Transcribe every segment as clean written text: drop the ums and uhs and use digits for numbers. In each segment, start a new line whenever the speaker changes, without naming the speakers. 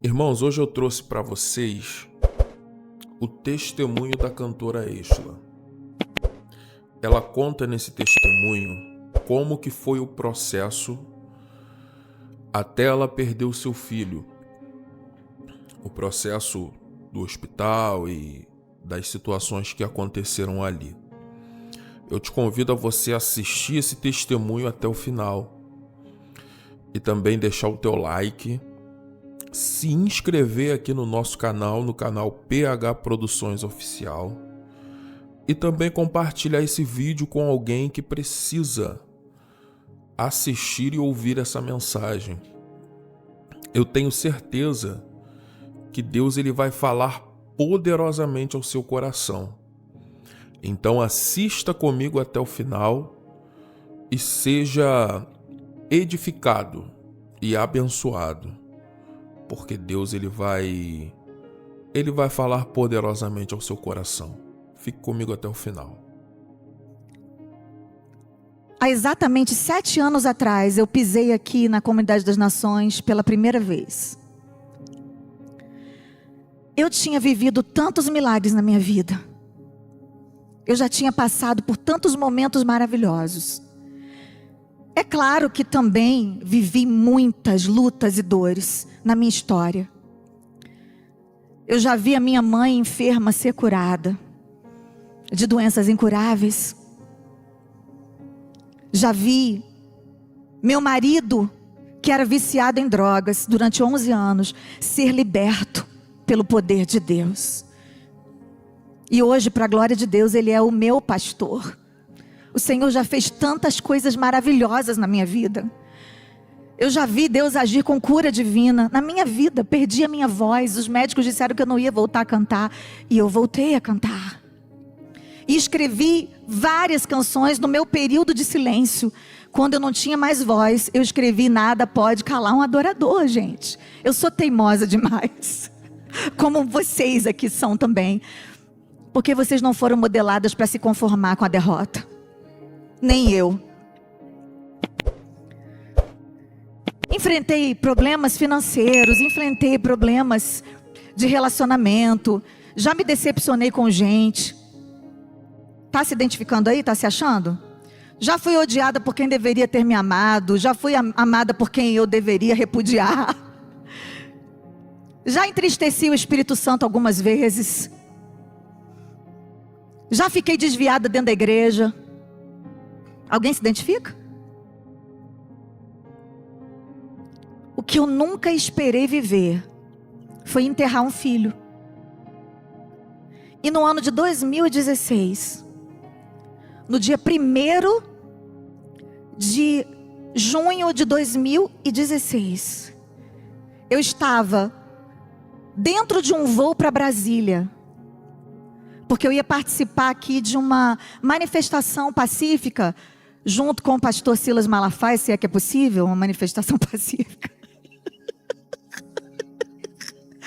Irmãos, hoje eu trouxe para vocês o testemunho da cantora Estela. Ela conta nesse testemunho como que foi o processo até ela perder o seu filho. O processo do hospital e das situações que aconteceram ali. Eu te convido a você assistir esse testemunho até o final. E também deixar o teu like, se inscrever aqui no nosso canal, no canal PH Produções Oficial, e também compartilhar esse vídeo com alguém que precisa assistir e ouvir essa mensagem. Eu tenho certeza que Deus ele vai falar poderosamente ao seu coração. Então assista comigo até o final e seja edificado e abençoado, porque Deus ele vai falar poderosamente ao seu coração. Fique comigo até o final.
Há exatamente 7 anos atrás, eu pisei aqui na Comunidade das Nações pela primeira vez. Eu tinha vivido tantos milagres na minha vida. Eu já tinha passado por tantos momentos maravilhosos. É claro que também vivi muitas lutas e dores na minha história. Eu já vi a minha mãe enferma ser curada de doenças incuráveis. Já vi meu marido, que era viciado em drogas durante 11 anos, ser liberto pelo poder de Deus. E hoje, para a glória de Deus, Ele é o meu pastor. O Senhor já fez tantas coisas maravilhosas na minha vida. Eu já vi Deus agir com cura divina na minha vida. Perdi a minha voz. Os médicos disseram que eu não ia voltar a cantar. E eu voltei a cantar. E escrevi várias canções no meu período de silêncio. Quando eu não tinha mais voz, eu escrevi Nada Pode Calar um Adorador, gente. Eu sou teimosa demais. Como vocês aqui são também. Porque vocês não foram modeladas para se conformar com a derrota. Nem eu. Enfrentei problemas financeiros, enfrentei problemas de relacionamento, já me decepcionei com gente. Tá se identificando aí? Tá se achando? Já fui odiada por quem deveria ter me amado, já fui amada por quem eu deveria repudiar. Já entristeci o Espírito Santo algumas vezes. Já fiquei desviada dentro da igreja. Alguém se identifica? O que eu nunca esperei viver foi enterrar um filho. E no ano de 2016, no dia 1º de junho de 2016, eu estava dentro de um voo para Brasília, porque eu ia participar aqui de uma manifestação pacífica, junto com o pastor Silas Malafaia, se é que é possível, uma manifestação pacífica.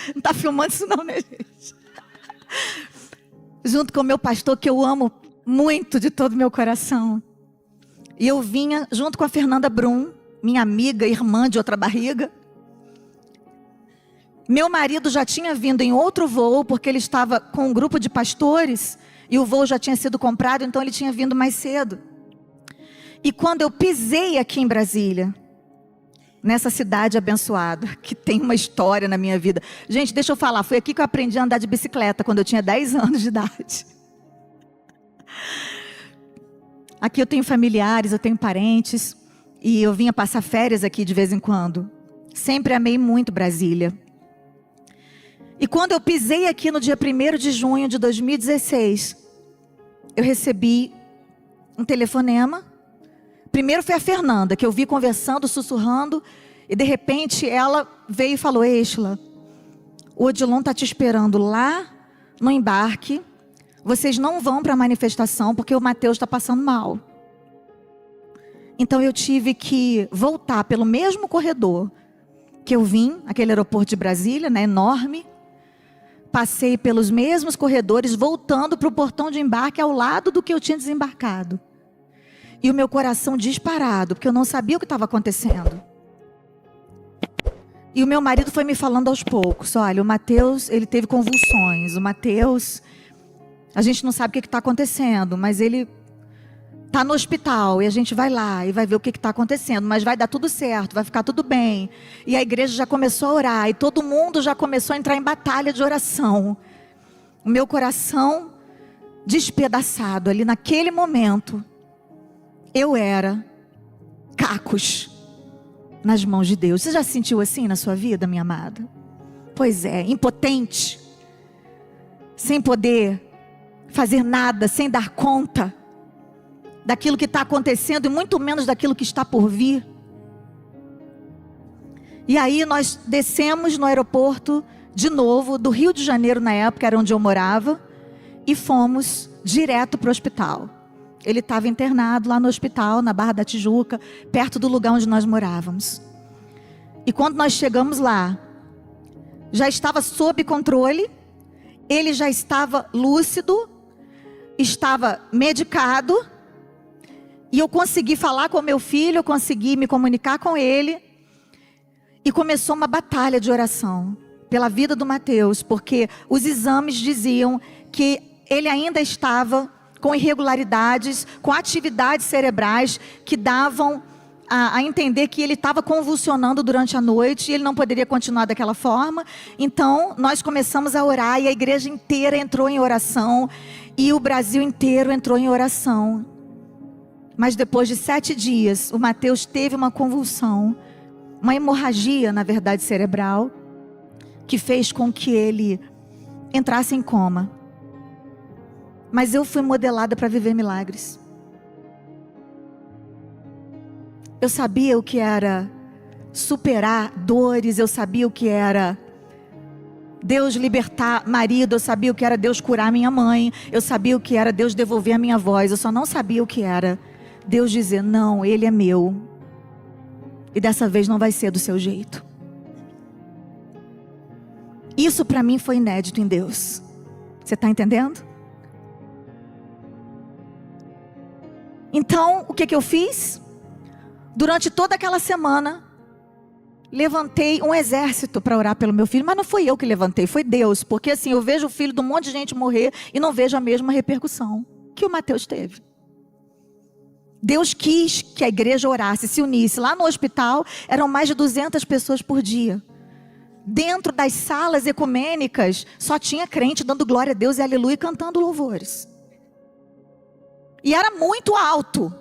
Não está filmando isso não, né, gente? Junto com o meu pastor, que eu amo muito de todo o meu coração. E eu vinha junto com a Fernanda Brum, minha amiga, irmã de outra barriga. Meu marido já tinha vindo em outro voo, porque ele estava com um grupo de pastores, e o voo já tinha sido comprado, então ele tinha vindo mais cedo. E quando eu pisei aqui em Brasília, nessa cidade abençoada, que tem uma história na minha vida. Gente, deixa eu falar, foi aqui que eu aprendi a andar de bicicleta, quando eu tinha 10 anos de idade. Aqui eu tenho familiares, eu tenho parentes, e eu vinha passar férias aqui de vez em quando. Sempre amei muito Brasília. E quando eu pisei aqui no dia 1º de junho de 2016, eu recebi um telefonema. Primeiro foi a Fernanda, que eu vi conversando, sussurrando, e de repente ela veio e falou: Estela, o Odilon está te esperando lá no embarque, vocês não vão para a manifestação porque o Mateus está passando mal. Então eu tive que voltar pelo mesmo corredor que eu vim, aquele aeroporto de Brasília, né, enorme. Passei pelos mesmos corredores, voltando para o portão de embarque ao lado do que eu tinha desembarcado. E o meu coração disparado, porque eu não sabia o que estava acontecendo. E o meu marido foi me falando aos poucos, olha, o Mateus, ele teve convulsões, o Mateus, a gente não sabe o que está acontecendo, mas ele está no hospital e a gente vai lá e vai ver o que está acontecendo, mas vai dar tudo certo, vai ficar tudo bem. E a igreja já começou a orar e todo mundo já começou a entrar em batalha de oração. O meu coração despedaçado ali naquele momento, eu era cacos nas mãos de Deus. Você já se sentiu assim na sua vida, minha amada? Pois é, impotente, sem poder fazer nada, sem dar conta daquilo que está acontecendo e muito menos daquilo que está por vir. E aí nós descemos no aeroporto de novo, do Rio de Janeiro na época, era onde eu morava, e fomos direto para o hospital. Ele estava internado lá no hospital, na Barra da Tijuca, perto do lugar onde nós morávamos. E quando nós chegamos lá, já estava sob controle, ele já estava lúcido, estava medicado, e eu consegui falar com meu filho, eu consegui me comunicar com ele, e começou uma batalha de oração pela vida do Mateus, porque os exames diziam que ele ainda estava com irregularidades, com atividades cerebrais que davam a entender que ele estava convulsionando durante a noite e ele não poderia continuar daquela forma. Então nós começamos a orar e a igreja inteira entrou em oração e o Brasil inteiro entrou em oração. Mas depois de 7 dias, o Mateus teve uma convulsão, uma hemorragia, na verdade, cerebral, que fez com que ele entrasse em coma. Mas eu fui modelada para viver milagres. Eu sabia o que era superar dores, eu sabia o que era Deus libertar marido, eu sabia o que era Deus curar minha mãe, eu sabia o que era Deus devolver a minha voz, eu só não sabia o que era Deus dizer, não, ele é meu. E dessa vez não vai ser do seu jeito. Isso para mim foi inédito em Deus. Você está entendendo? Então, o que eu fiz? Durante toda aquela semana, levantei um exército para orar pelo meu filho. Mas não fui eu que levantei, foi Deus. Porque assim, eu vejo o filho de um monte de gente morrer e não vejo a mesma repercussão que o Mateus teve. Deus quis que a igreja orasse, se unisse. Lá no hospital, eram mais de 200 pessoas por dia. Dentro das salas ecumênicas, só tinha crente dando glória a Deus e aleluia, cantando louvores. E era muito alto.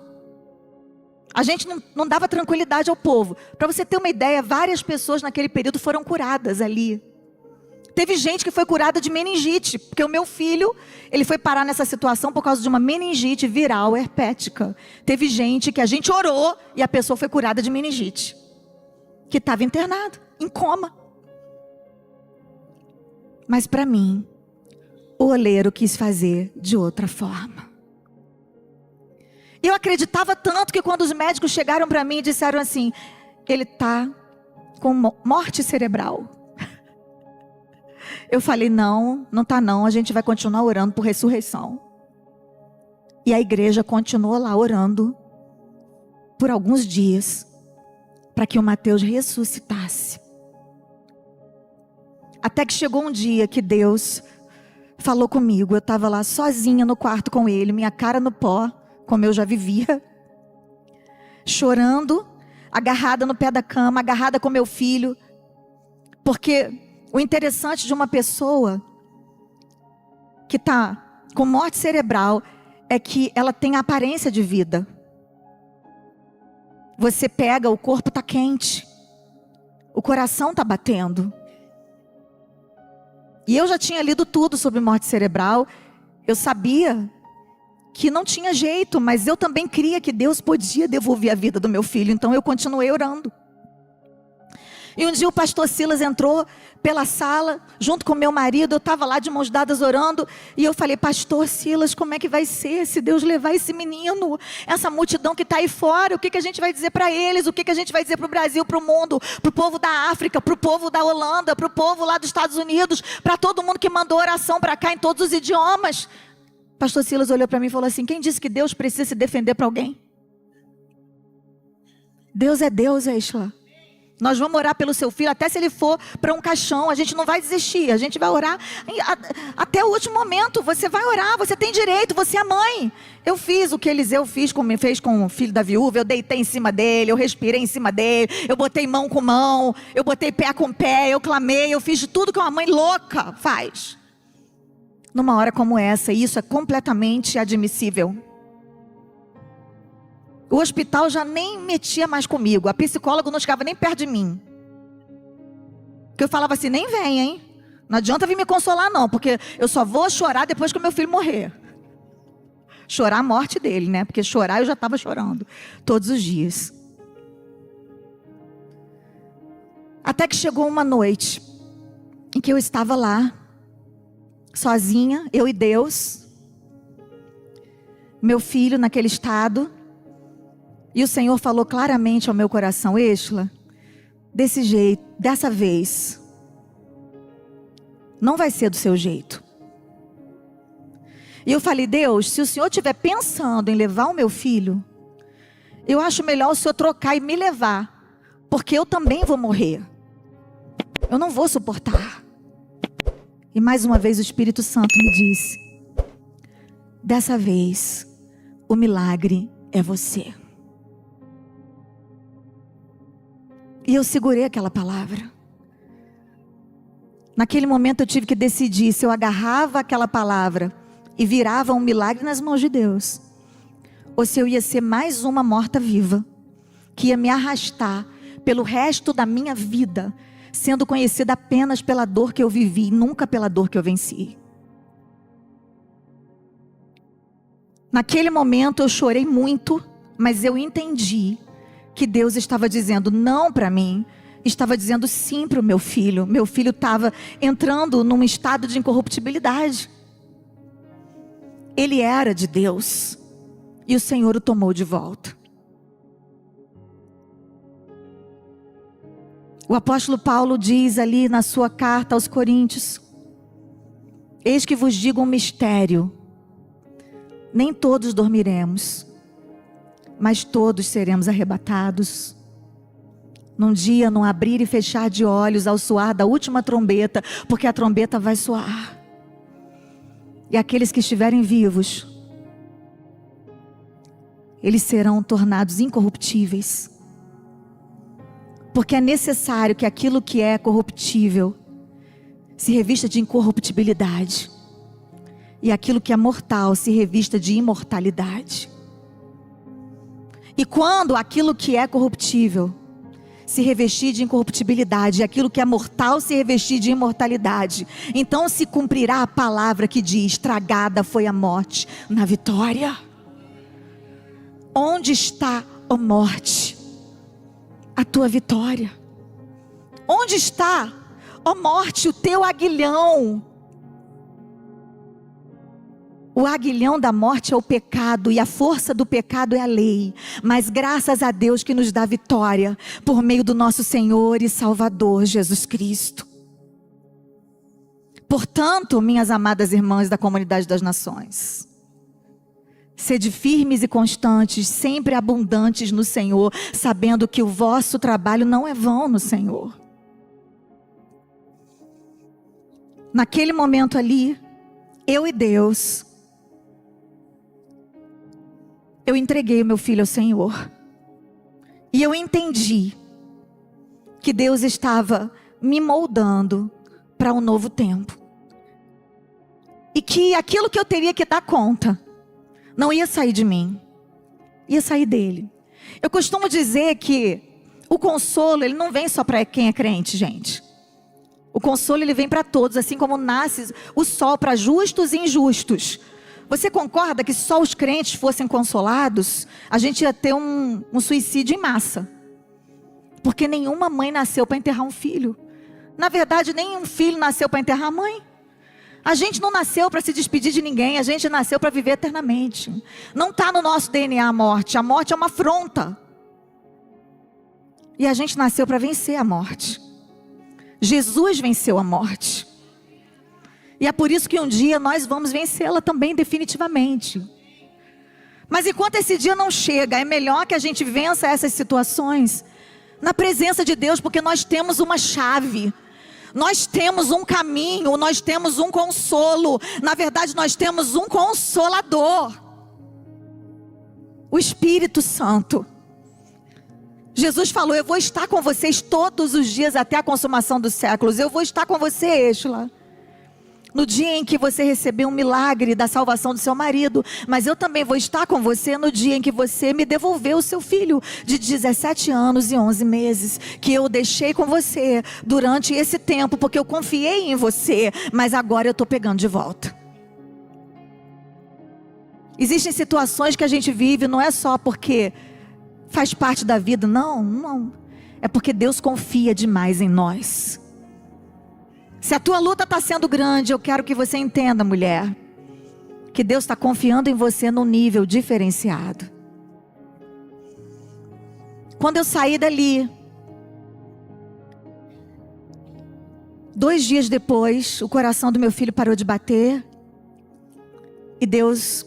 A gente não dava tranquilidade ao povo. Para você ter uma ideia, várias pessoas naquele período foram curadas ali. Teve gente que foi curada de meningite, porque o meu filho, ele foi parar nessa situação por causa de uma meningite viral herpética. Teve gente que a gente orou e a pessoa foi curada de meningite, que estava internado, em coma. Mas para mim, o oleiro quis fazer de outra forma. Eu acreditava tanto que quando os médicos chegaram para mim e disseram assim, ele está com morte cerebral. Eu falei, não está não, a gente vai continuar orando por ressurreição. E a igreja continuou lá orando por alguns dias, para que o Mateus ressuscitasse. Até que chegou um dia que Deus falou comigo, eu estava lá sozinha no quarto com ele, minha cara no pó, como eu já vivia, chorando, agarrada no pé da cama, agarrada com meu filho, porque o interessante de uma pessoa que está com morte cerebral é que ela tem a aparência de vida. Você pega, o corpo está quente, o coração está batendo. E eu já tinha lido tudo sobre morte cerebral, eu sabia que não tinha jeito, mas eu também cria que Deus podia devolver a vida do meu filho, então eu continuei orando. E um dia o pastor Silas entrou pela sala, junto com meu marido, eu estava lá de mãos dadas orando, e eu falei, pastor Silas, como é que vai ser se Deus levar esse menino, essa multidão que está aí fora, o que a gente vai dizer para eles, o que a gente vai dizer para o Brasil, para o mundo, para o povo da África, para o povo da Holanda, para o povo lá dos Estados Unidos, para todo mundo que mandou oração para cá em todos os idiomas. Pastor Silas olhou para mim e falou assim, quem disse que Deus precisa se defender para alguém? Deus é Deus, Eishla. Nós vamos orar pelo seu filho, até se ele for para um caixão, a gente não vai desistir, a gente vai orar até o último momento. Você vai orar, você tem direito, você é mãe. Eu fiz o que Eliseu fez com o filho da viúva, eu deitei em cima dele, eu respirei em cima dele, eu botei mão com mão, eu botei pé com pé, eu clamei, eu fiz tudo que uma mãe louca faz. Numa hora como essa, isso é completamente admissível. O hospital já nem metia mais comigo. A psicóloga não chegava nem perto de mim. Porque eu falava assim, nem vem, hein? Não adianta vir me consolar não, porque eu só vou chorar depois que o meu filho morrer. Chorar a morte dele, né? Porque chorar eu já estava chorando todos os dias. Até que chegou uma noite em que eu estava lá, sozinha, eu e Deus. Meu filho naquele estado. E o Senhor falou claramente ao meu coração, Êxola, desse jeito, dessa vez, não vai ser do seu jeito. E eu falei, Deus, se o Senhor estiver pensando em levar o meu filho, eu acho melhor o Senhor trocar e me levar, porque eu também vou morrer. Eu não vou suportar. E mais uma vez o Espírito Santo me disse, dessa vez, o milagre é você. E eu segurei aquela palavra. Naquele momento eu tive que decidir se eu agarrava aquela palavra e virava um milagre nas mãos de Deus, ou se eu ia ser mais uma morta-viva, que ia me arrastar pelo resto da minha vida, sendo conhecida apenas pela dor que eu vivi, nunca pela dor que eu venci. Naquele momento eu chorei muito, mas eu entendi que Deus estava dizendo não para mim, estava dizendo sim para o meu filho. Meu filho estava entrando num estado de incorruptibilidade. Ele era de Deus e o Senhor o tomou de volta. O apóstolo Paulo diz ali na sua carta aos Coríntios, eis que vos digo um mistério, nem todos dormiremos, mas todos seremos arrebatados. Num dia, num abrir e fechar de olhos, ao soar da última trombeta, porque a trombeta vai soar. E aqueles que estiverem vivos, eles serão tornados incorruptíveis. Porque é necessário que aquilo que é corruptível se revista de incorruptibilidade. E aquilo que é mortal se revista de imortalidade. E quando aquilo que é corruptível se revestir de incorruptibilidade, e aquilo que é mortal se revestir de imortalidade, então se cumprirá a palavra que diz, tragada foi a morte na vitória. Onde está, ó morte, a tua vitória? Onde está, ó morte, o teu aguilhão? O aguilhão da morte é o pecado, e a força do pecado é a lei. Mas graças a Deus que nos dá vitória, por meio do nosso Senhor e Salvador Jesus Cristo. Portanto, minhas amadas irmãs da comunidade das nações, sede firmes e constantes, sempre abundantes no Senhor, sabendo que o vosso trabalho não é vão no Senhor. Naquele momento ali, eu e Deus, eu entreguei o meu filho ao Senhor. E eu entendi que Deus estava me moldando para um novo tempo. E que aquilo que eu teria que dar conta não ia sair de mim, ia sair dele. Eu costumo dizer que o consolo, ele não vem só para quem é crente, gente. O consolo, ele vem para todos, assim como nasce o sol para justos e injustos. Você concorda que se só os crentes fossem consolados, a gente ia ter um suicídio em massa? Porque nenhuma mãe nasceu para enterrar um filho. Na verdade, nenhum filho nasceu para enterrar a mãe. A gente não nasceu para se despedir de ninguém, a gente nasceu para viver eternamente. Não está no nosso DNA a morte é uma afronta. E a gente nasceu para vencer a morte. Jesus venceu a morte. E é por isso que um dia nós vamos vencê-la também definitivamente. Mas enquanto esse dia não chega, é melhor que a gente vença essas situações Na presença de Deus, porque nós temos uma chave. Nós temos um caminho, nós temos um consolo. Na verdade, nós temos um consolador. O Espírito Santo. Jesus falou: eu vou estar com vocês todos os dias até a consumação dos séculos. Eu vou estar com você, Êxola, no dia em que você receber um milagre da salvação do seu marido. Mas eu também vou estar com você no dia em que você me devolver o seu filho de 17 anos e 11 meses, que eu deixei com você durante esse tempo, porque eu confiei em você, mas agora eu estou pegando de volta. Existem situações que a gente vive, não é só porque faz parte da vida, não. É porque Deus confia demais em nós. Se a tua luta está sendo grande, eu quero que você entenda, mulher, que Deus está confiando em você num nível diferenciado. Quando eu saí dali, 2 dias depois, o coração do meu filho parou de bater. E Deus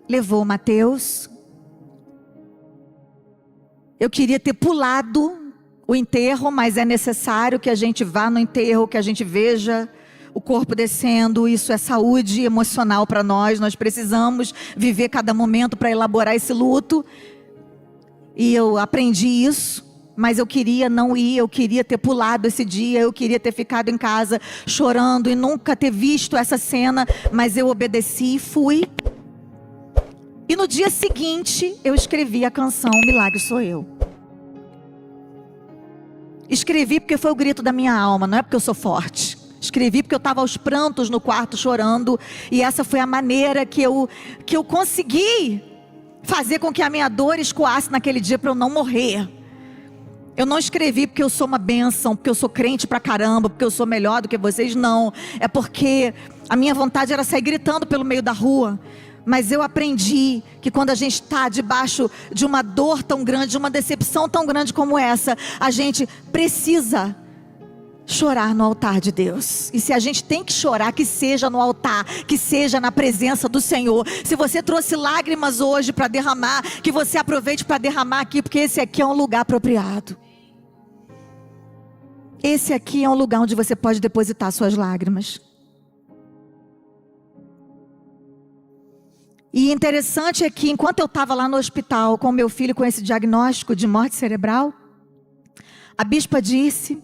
levou o Mateus. Eu queria ter pulado o enterro, mas é necessário que a gente vá no enterro, que a gente veja o corpo descendo. Isso é saúde emocional para nós. Nós precisamos viver cada momento para elaborar esse luto. E eu aprendi isso, mas eu queria não ir, eu queria ter pulado esse dia, eu queria ter ficado em casa chorando e nunca ter visto essa cena, mas eu obedeci e fui. E no dia seguinte, eu escrevi a canção "O Milagre Sou Eu". Escrevi porque foi o grito da minha alma, não é porque eu sou forte. Escrevi porque eu estava aos prantos no quarto chorando. E essa foi a maneira que eu consegui fazer com que a minha dor escoasse naquele dia para eu não morrer. Eu não escrevi porque eu sou uma bênção, porque eu sou crente pra caramba, porque eu sou melhor do que vocês, não. É porque a minha vontade era sair gritando pelo meio da rua. Mas eu aprendi que quando a gente está debaixo de uma dor tão grande, de uma decepção tão grande como essa, a gente precisa chorar no altar de Deus. E se a gente tem que chorar, que seja no altar, que seja na presença do Senhor. Se você trouxe lágrimas hoje para derramar, que você aproveite para derramar aqui, porque esse aqui é um lugar apropriado. Esse aqui é um lugar onde você pode depositar suas lágrimas. E interessante é que enquanto eu estava lá no hospital com meu filho com esse diagnóstico de morte cerebral, a bispa disse,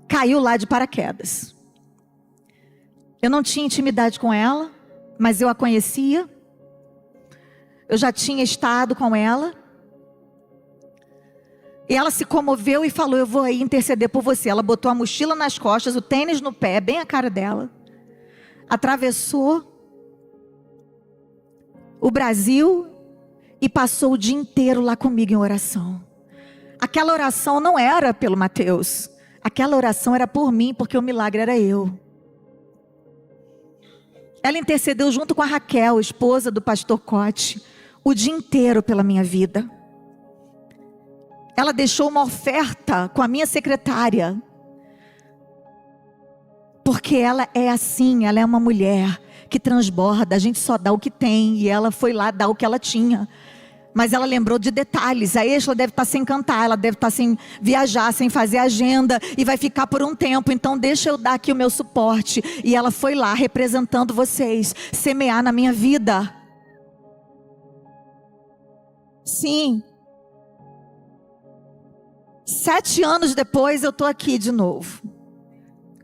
caiu lá de paraquedas. Eu não tinha intimidade com ela, mas eu a conhecia. Eu já tinha estado com ela. E ela se comoveu e falou: eu vou aí interceder por você. Ela botou a mochila nas costas, o tênis no pé, bem a cara dela. Atravessou o Brasil e passou o dia inteiro lá comigo em oração. Aquela oração não era pelo Mateus. Aquela oração era por mim, porque o milagre era eu. Ela intercedeu junto com a Raquel, esposa do pastor Cote, o dia inteiro pela minha vida. Ela deixou uma oferta com a minha secretária. Porque ela é assim, ela é uma mulher que transborda, a gente só dá o que tem, e ela foi lá dar o que ela tinha. Mas ela lembrou de detalhes. A Êxola deve estar sem cantar, ela deve estar sem viajar, sem fazer agenda, e vai ficar por um tempo, então deixa eu dar aqui o meu suporte. E ela foi lá representando vocês, semear na minha vida. Sim. 7 anos depois eu estou aqui de novo.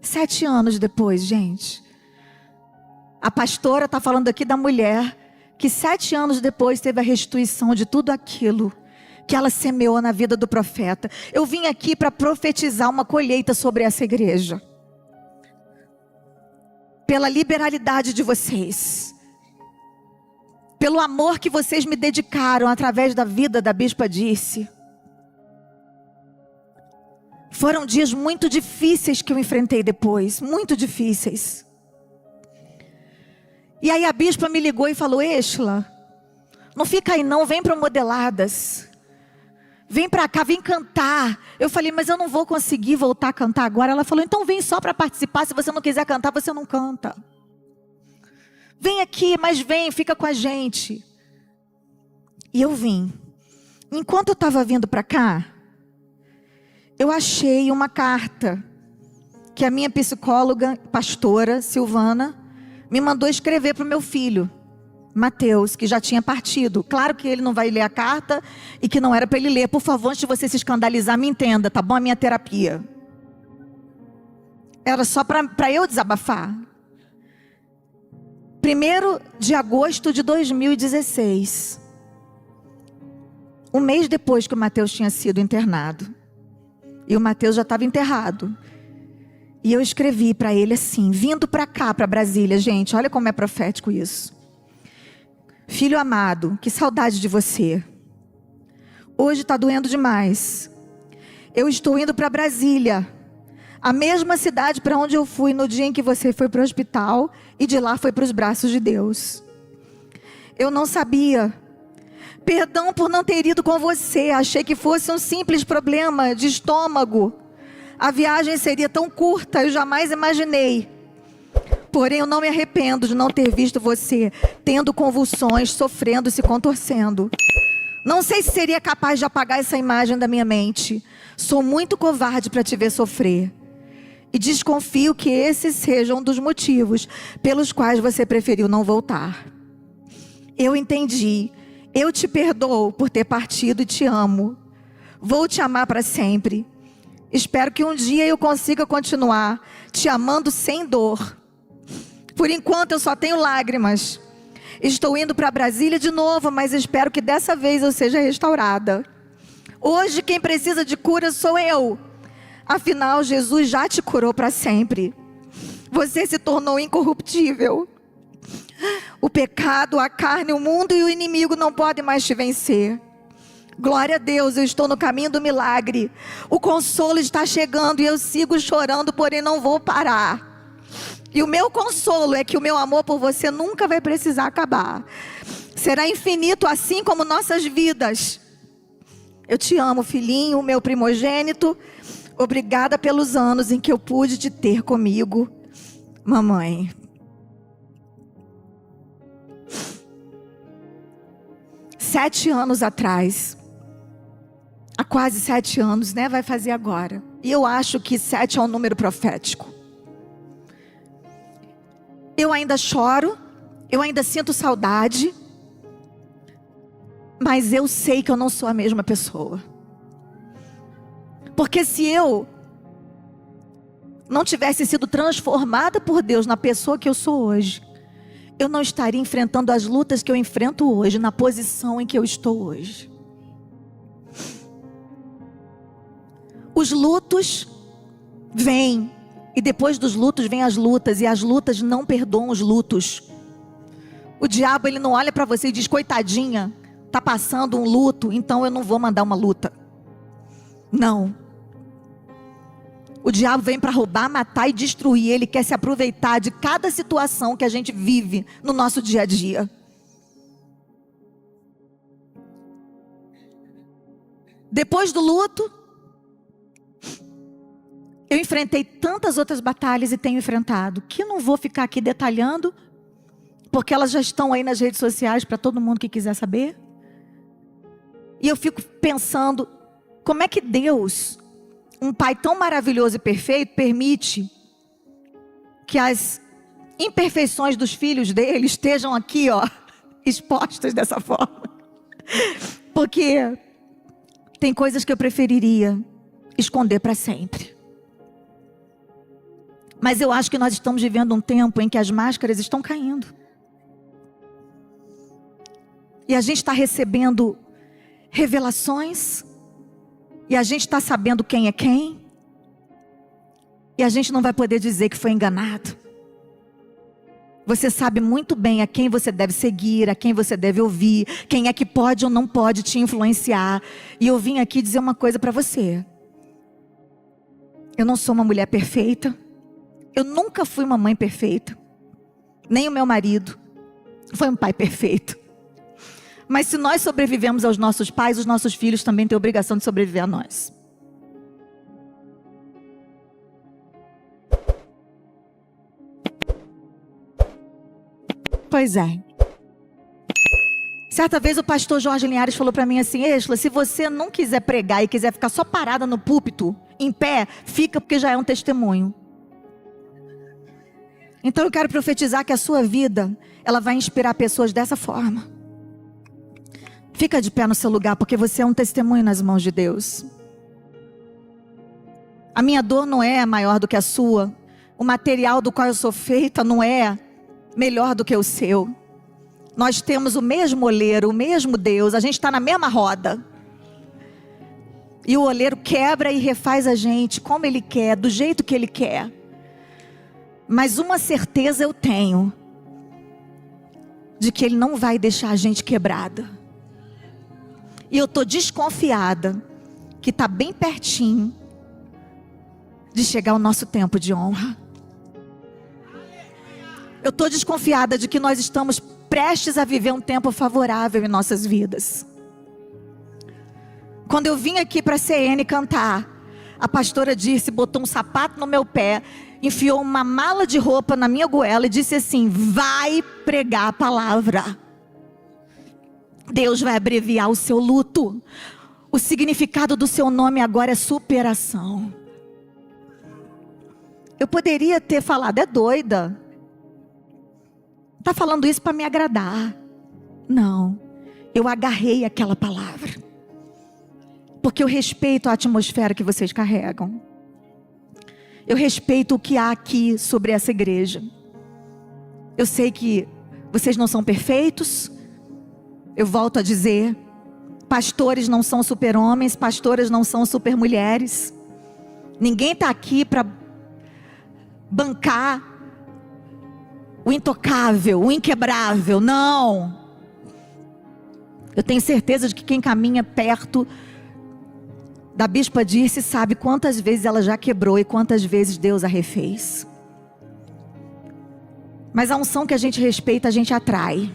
7 anos depois, gente. A pastora está falando aqui da mulher que 7 anos depois teve a restituição de tudo aquilo que ela semeou na vida do profeta. Eu vim aqui para profetizar uma colheita sobre essa igreja. Pela liberalidade de vocês. Pelo amor que vocês me dedicaram através da vida da bispa Dirce. Foram dias muito difíceis que eu enfrentei depois. Muito difíceis. E aí a bispa me ligou e falou: Êxola, não fica aí não, vem para Modeladas. Vem para cá, vem cantar. Eu falei: mas eu não vou conseguir voltar a cantar agora. Ela falou: então vem só para participar, se você não quiser cantar, você não canta. Vem aqui, mas vem, fica com a gente. E eu vim. Enquanto eu estava vindo para cá, eu achei uma carta que a minha psicóloga, pastora Silvana, me mandou escrever para o meu filho, Mateus, que já tinha partido. Claro que ele não vai ler a carta e que não era para ele ler. Por favor, antes de você se escandalizar, me entenda, tá bom? A minha terapia. Era só para eu desabafar. 1º de agosto de 2016. Um mês depois que o Mateus tinha sido internado. E o Mateus já estava enterrado. E eu escrevi para ele assim, vindo para cá, para Brasília. Gente, olha como é profético isso. Filho amado, que saudade de você. Hoje está doendo demais. Eu estou indo para Brasília. A mesma cidade para onde eu fui no dia em que você foi para o hospital. E de lá foi para os braços de Deus. Eu não sabia. Perdão por não ter ido com você. Achei que fosse um simples problema de estômago. A viagem seria tão curta, eu jamais imaginei. Porém, eu não me arrependo de não ter visto você tendo convulsões, sofrendo, se contorcendo. Não sei se seria capaz de apagar essa imagem da minha mente. Sou muito covarde para te ver sofrer. E desconfio que esse seja um dos motivos pelos quais você preferiu não voltar. Eu entendi. Eu te perdoo por ter partido e te amo. Vou te amar para sempre. Espero que um dia eu consiga continuar te amando sem dor. Por enquanto eu só tenho lágrimas. Estou indo para Brasília de novo, mas espero que dessa vez eu seja restaurada. Hoje quem precisa de cura sou eu. Afinal, Jesus já te curou para sempre. Você se tornou incorruptível. O pecado, a carne, o mundo e o inimigo não podem mais te vencer. Glória a Deus, eu estou no caminho do milagre. O consolo está chegando e eu sigo chorando, porém não vou parar. E o meu consolo é que o meu amor por você nunca vai precisar acabar. Será infinito assim como nossas vidas. Eu te amo, filhinho, meu primogênito. Obrigada pelos anos em que eu pude te ter comigo, mamãe. Sete anos atrás, há quase 7 anos, né? Vai fazer agora. E eu acho que 7 é um número profético. Eu ainda choro, eu ainda sinto saudade, mas eu sei que eu não sou a mesma pessoa. Porque se eu não tivesse sido transformada por Deus na pessoa que eu sou hoje, eu não estaria enfrentando as lutas que eu enfrento hoje, na posição em que eu estou hoje. Os lutos vêm, e depois dos lutos vêm as lutas, e as lutas não perdoam os lutos. O diabo, ele não olha para você e diz, coitadinha, está passando um luto, então eu não vou mandar uma luta. Não. O diabo vem para roubar, matar e destruir. Ele quer se aproveitar de cada situação que a gente vive no nosso dia a dia. Depois do luto, eu enfrentei tantas outras batalhas e tenho enfrentado, que eu não vou ficar aqui detalhando, porque elas já estão aí nas redes sociais para todo mundo que quiser saber. E eu fico pensando, como é que Deus, um pai tão maravilhoso e perfeito, permite que as imperfeições dos filhos dele estejam aqui, ó, expostas dessa forma? Porque tem coisas que eu preferiria esconder para sempre. Mas eu acho que nós estamos vivendo um tempo em que as máscaras estão caindo. E a gente está recebendo revelações. E a gente está sabendo quem é quem. E a gente não vai poder dizer que foi enganado. Você sabe muito bem a quem você deve seguir, a quem você deve ouvir, quem é que pode ou não pode te influenciar. E eu vim aqui dizer uma coisa para você. Eu não sou uma mulher perfeita. Eu nunca fui uma mãe perfeita. Nem o meu marido foi um pai perfeito. Mas se nós sobrevivemos aos nossos pais, os nossos filhos também têm a obrigação de sobreviver a nós. Pois é. Certa vez o pastor Jorge Linhares falou para mim assim, Êxola, se você não quiser pregar e quiser ficar só parada no púlpito, em pé, fica porque já é um testemunho. Então eu quero profetizar que a sua vida, ela vai inspirar pessoas dessa forma. Fica de pé no seu lugar, porque você é um testemunho nas mãos de Deus. A minha dor não é maior do que a sua. O material do qual eu sou feita não é melhor do que o seu. Nós temos o mesmo oleiro, o mesmo Deus. A gente está na mesma roda. E o oleiro quebra e refaz a gente como Ele quer, do jeito que Ele quer. Mas uma certeza eu tenho, de que Ele não vai deixar a gente quebrada. E eu estou desconfiada, que está bem pertinho, de chegar o nosso tempo de honra. Eu estou desconfiada de que nós estamos prestes a viver um tempo favorável em nossas vidas. Quando eu vim aqui para a CN cantar, a pastora disse, botou um sapato no meu pé, enfiou uma mala de roupa na minha goela e disse assim, vai pregar a palavra. Deus vai abreviar o seu luto. O significado do seu nome agora é superação. Eu poderia ter falado, é doida. Está falando isso para me agradar. Não, eu agarrei aquela palavra. Porque eu respeito a atmosfera que vocês carregam. Eu respeito o que há aqui sobre essa igreja. Eu sei que vocês não são perfeitos. Eu volto a dizer, pastores não são super-homens, pastoras não são super-mulheres. Ninguém está aqui para bancar o intocável, o inquebrável, não. Eu tenho certeza de que quem caminha perto da Bispa Dirce sabe quantas vezes ela já quebrou e quantas vezes Deus a refez. Mas a unção que a gente respeita, a gente atrai.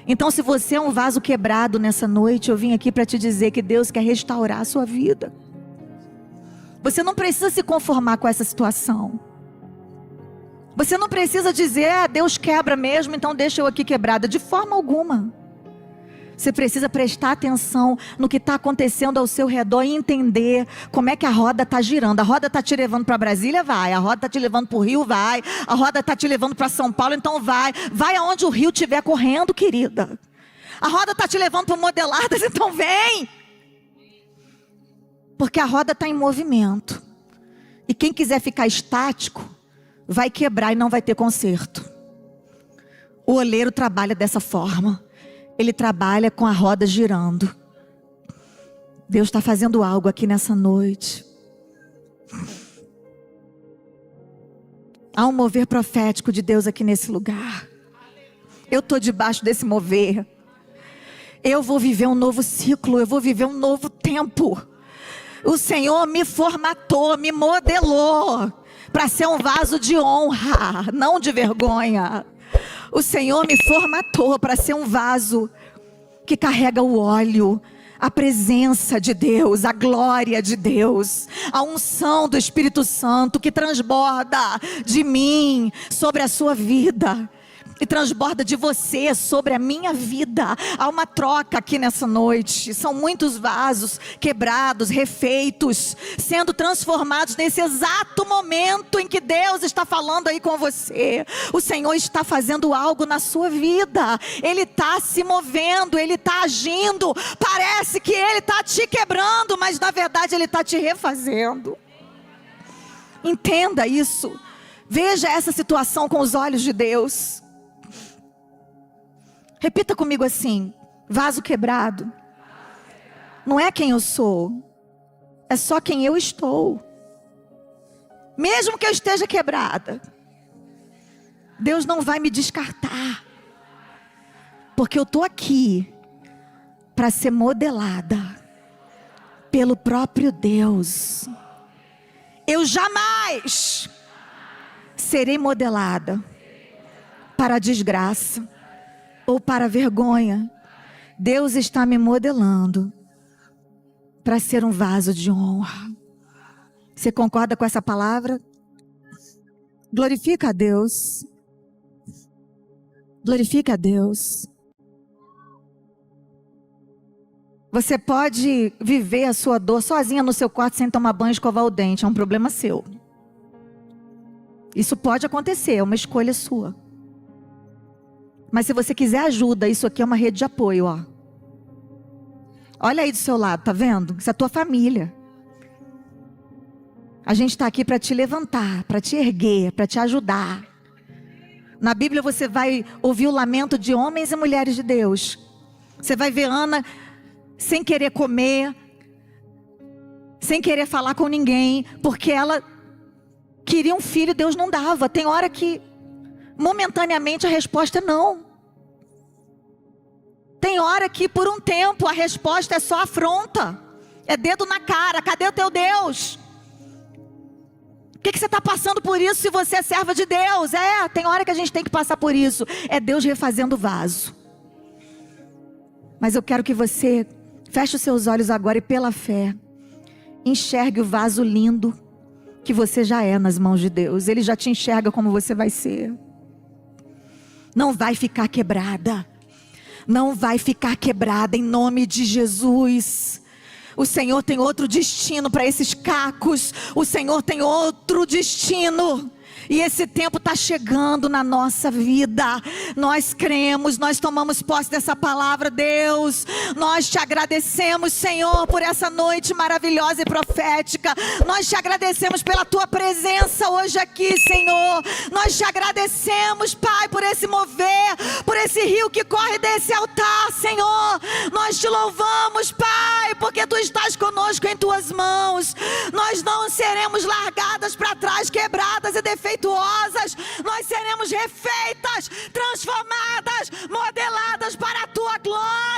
Então, se você é um vaso quebrado nessa noite, eu vim aqui para te dizer que Deus quer restaurar a sua vida. Você não precisa se conformar com essa situação. Você não precisa dizer, Deus quebra mesmo, então deixa eu aqui quebrada. De forma alguma. Você precisa prestar atenção no que está acontecendo ao seu redor e entender como é que a roda está girando. A roda está te levando para Brasília? Vai. A roda está te levando para o Rio? Vai. A roda está te levando para São Paulo? Então vai. Vai aonde o rio estiver correndo, querida. A roda está te levando para Modeladas? Então vem. Porque a roda está em movimento. E quem quiser ficar estático, vai quebrar e não vai ter conserto. O oleiro trabalha dessa forma. Ele trabalha com a roda girando. Deus está fazendo algo aqui nessa noite. Há um mover profético de Deus aqui nesse lugar. Eu estou debaixo desse mover. Eu vou viver um novo ciclo. Eu vou viver um novo tempo. O Senhor me formatou, me modelou para ser um vaso de honra, não de vergonha. O Senhor me formatou para ser um vaso que carrega o óleo, a presença de Deus, a glória de Deus, a unção do Espírito Santo que transborda de mim sobre a sua vida. E transborda de você sobre a minha vida. Há uma troca aqui nessa noite. São muitos vasos quebrados, refeitos, sendo transformados nesse exato momento em que Deus está falando aí com você. O Senhor está fazendo algo na sua vida. Ele está se movendo, Ele está agindo. Parece que Ele está te quebrando, mas na verdade Ele está te refazendo. Entenda isso. Veja essa situação com os olhos de Deus. Repita comigo assim, vaso quebrado. Não é quem eu sou, é só quem eu estou. Mesmo que eu esteja quebrada, Deus não vai me descartar. Porque eu estou aqui para ser modelada pelo próprio Deus. Eu jamais serei modelada para a desgraça ou para a vergonha. Deus está me modelando para ser um vaso de honra. Você concorda com essa palavra? Glorifica a Deus. Glorifica a Deus. Você pode viver a sua dor sozinha no seu quarto sem tomar banho e escovar o dente. É um problema seu. Isso pode acontecer, é uma escolha sua. Mas se você quiser ajuda, isso aqui é uma rede de apoio, ó. Olha aí do seu lado, tá vendo? Isso é a tua família. A gente está aqui para te levantar, para te erguer, para te ajudar. Na Bíblia você vai ouvir o lamento de homens e mulheres de Deus. Você vai ver Ana sem querer comer, sem querer falar com ninguém, porque ela queria um filho e Deus não dava. Tem hora que momentaneamente a resposta é não. Tem hora que por um tempo a resposta é só afronta. É dedo na cara. Cadê o teu Deus? O que você está passando por isso se você é serva de Deus? Tem hora que a gente tem que passar por isso. É Deus refazendo o vaso. Mas eu quero que você feche os seus olhos agora e pela fé enxergue o vaso lindo que você já é nas mãos de Deus. Ele já te enxerga como você vai ser. Não vai ficar quebrada. Não vai ficar quebrada em nome de Jesus. O Senhor tem outro destino para esses cacos. O Senhor tem outro destino. E esse tempo está chegando na nossa vida. Nós cremos, nós tomamos posse dessa palavra, Deus. Nós te agradecemos, Senhor, por essa noite maravilhosa e profética. Nós te agradecemos pela tua presença hoje aqui, Senhor. Nós te agradecemos, Pai, por esse mover, por esse rio que corre desse altar, Senhor. Nós te louvamos, Pai, porque tu estás conosco em tuas mãos. Nós não seremos largadas para trás, quebradas e defeituosas. Nós seremos refeitas, transformadas, modeladas para a tua glória.